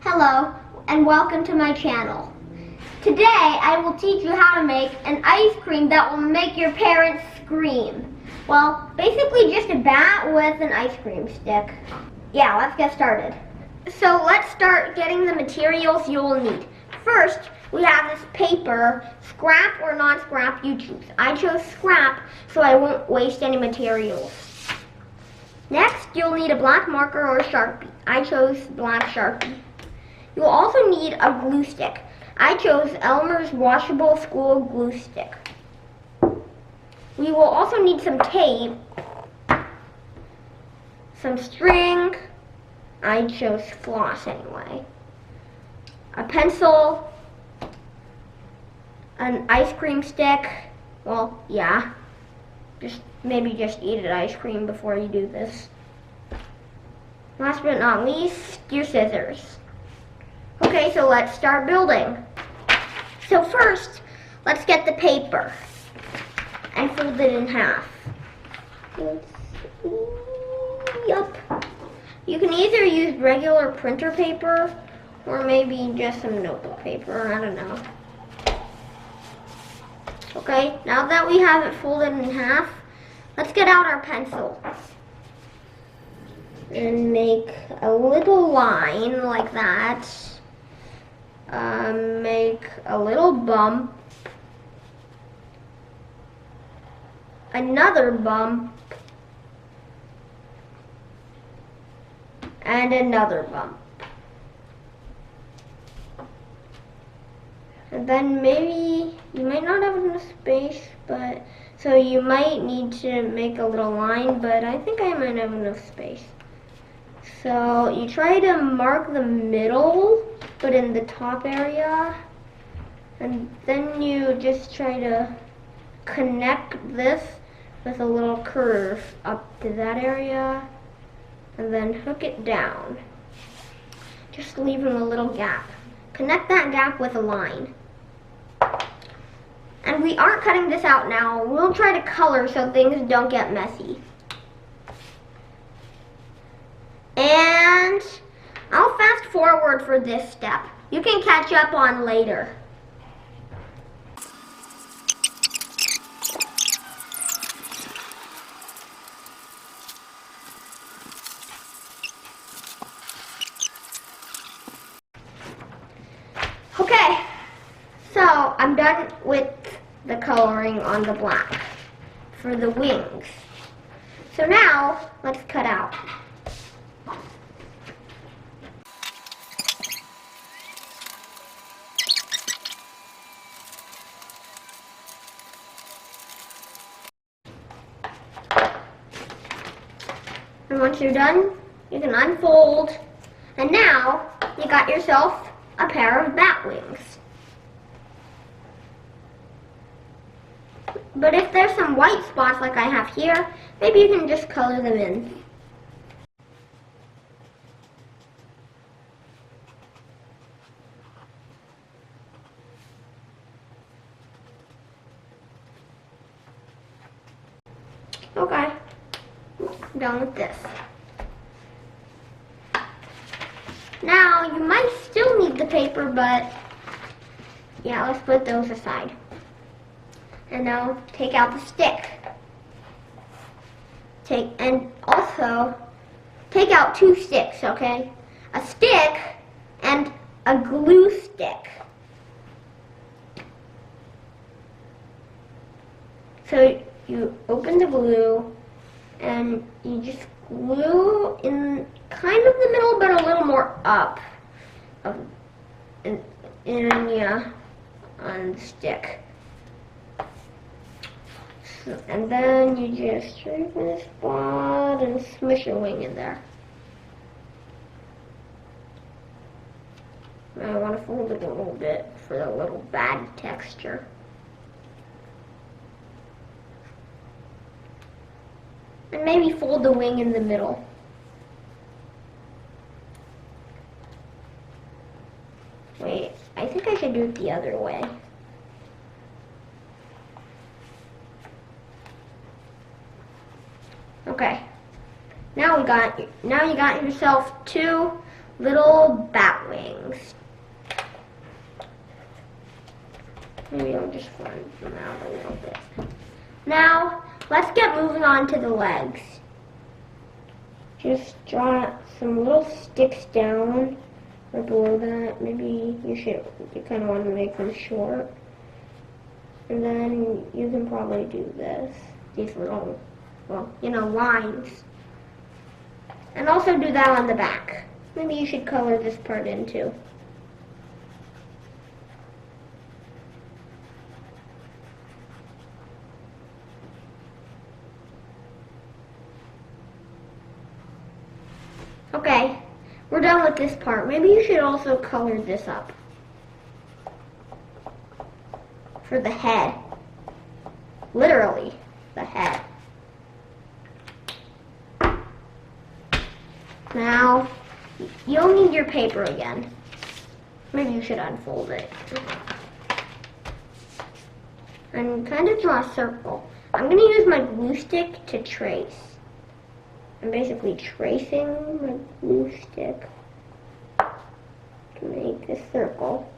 Hello, and welcome to my channel. Today, I will teach you how to make an ice cream that will make your parents scream. Well, basically just a bat with an ice cream stick. Yeah, let's get started. So let's start getting the materials you will need. First, we have this paper, scrap or non-scrap, you choose. I chose scrap, so I won't waste any materials. Next, you'll need a black marker or a Sharpie. I chose black Sharpie. You'll also need a glue stick. I chose Elmer's washable school glue stick. We will also need some tape, some string. I chose floss anyway. A pencil, an ice cream stick. Well, yeah. Maybe just eat an ice cream before you do this. Last but not least, your scissors. Okay, so let's start building. So first, let's get the paper and fold it in half. Yup. You can either use regular printer paper or maybe just some notebook paper, I don't know. Okay, now that we have it folded in half, let's get out our pencil and make a little line like that. Make a little bump, another bump, and another bump. And then maybe you might not have enough space, but so you might need to make a little line, but I think I might have enough space. So you try to mark the middle, but in the top area, and then you just try to connect this with a little curve up to that area, and then hook it down, just leaving a little gap. Connect that gap with a line. And we aren't cutting this out now. We'll try to color so things don't get messy. And I'll fast forward for this step. You can catch up on later. Okay, so I'm done with the coloring on the black for the wings. So now, let's cut out. And once you're done, you can unfold. And now, you got yourself a pair of bat wings. But if there's some white spots like I have here, maybe you can just color them in. Okay, I'm done with this. Now, you might still need the paper, but yeah, let's put those aside. And now, take out the stick. And also, take out two sticks, okay? A stick and a glue stick. So, you open the glue, and you just glue in kind of the middle, but a little more up. Yeah, on the stick. And then you just straighten the spot and smush your wing in there. I want to fold it a little bit for the little bad texture. And maybe fold the wing in the middle. Wait, I think I should do it the other way. Okay. Now you got yourself two little bat bat wings. Maybe I'll just flatten them out a little bit. Now, let's get moving on to the legs. Just draw some little sticks down or below that. Maybe you kind of want to make them short. And then you can probably do this. These little, lines. And also do that on the back. Maybe you should color this part in too. Okay, we're done with this part. Maybe you should also color this up for the head. Literally, the head. Now, you'll need your paper again. Maybe you should unfold it. And kind of draw a circle. I'm going to use my glue stick to trace. I'm basically tracing my glue stick to make a circle.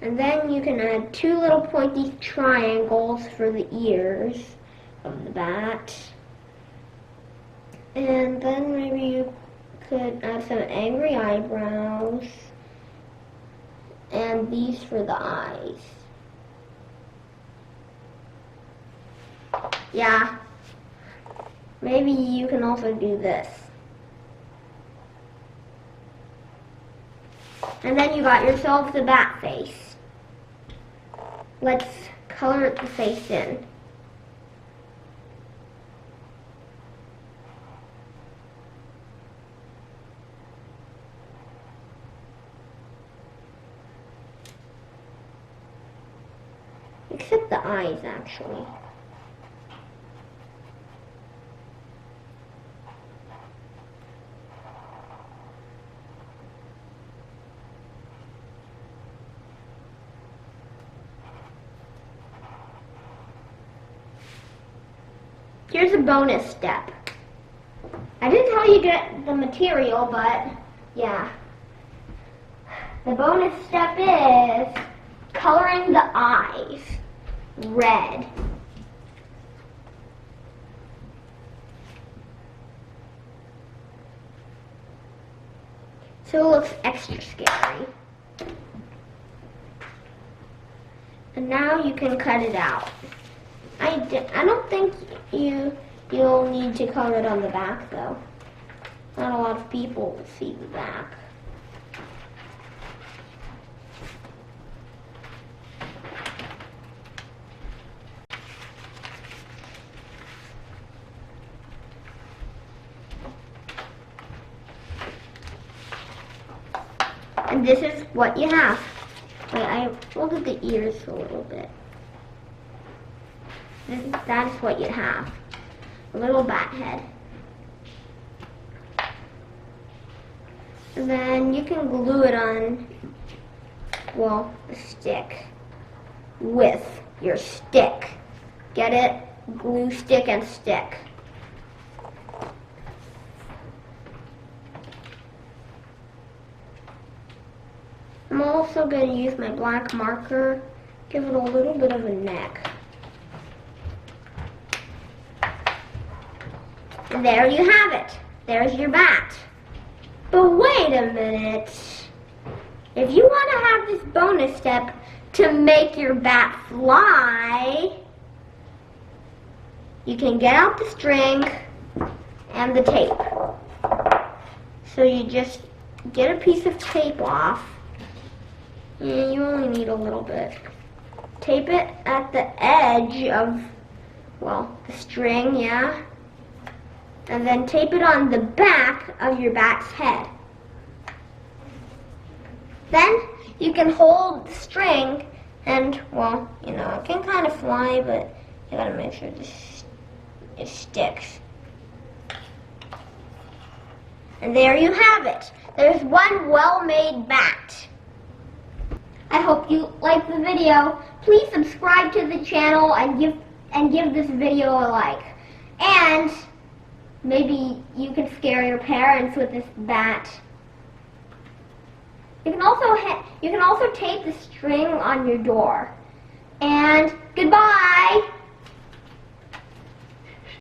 And then you can add 2 little pointy triangles for the ears of the bat. And then maybe you could add some angry eyebrows. And these for the eyes. Yeah. Maybe you can also do this. And then you got yourself the bat face. Let's color the face in. Except the eyes, actually. Here's a bonus step. I didn't tell you to get the material, but yeah. The bonus step is coloring the eyes red. So it looks extra scary. And now you can cut it out. I don't think you'll need to color it on the back though. Not a lot of people will see the back. And this is what you have. Wait, I folded the ears a little bit. That is what you have. A little bat head. And then you can glue it on, well, the stick with your stick. Get it? Glue stick and stick. I'm also going to use my black marker, give it a little bit of a neck. And there you have it. There's your bat. But wait a minute. If you want to have this bonus step to make your bat fly, you can get out the string and the tape. So you just get a piece of tape off. And you only need a little bit. Tape it at the edge of, well, the string, yeah. And then tape it on the back of your bat's head. Then you can hold the string and, well, it can kind of fly, but you gotta make sure it sticks. And there you have it. There's one well-made bat. I hope you liked the video. Please subscribe to the channel and give this video a like. And maybe you can scare your parents with this bat. You can also tape the string on your door. And goodbye.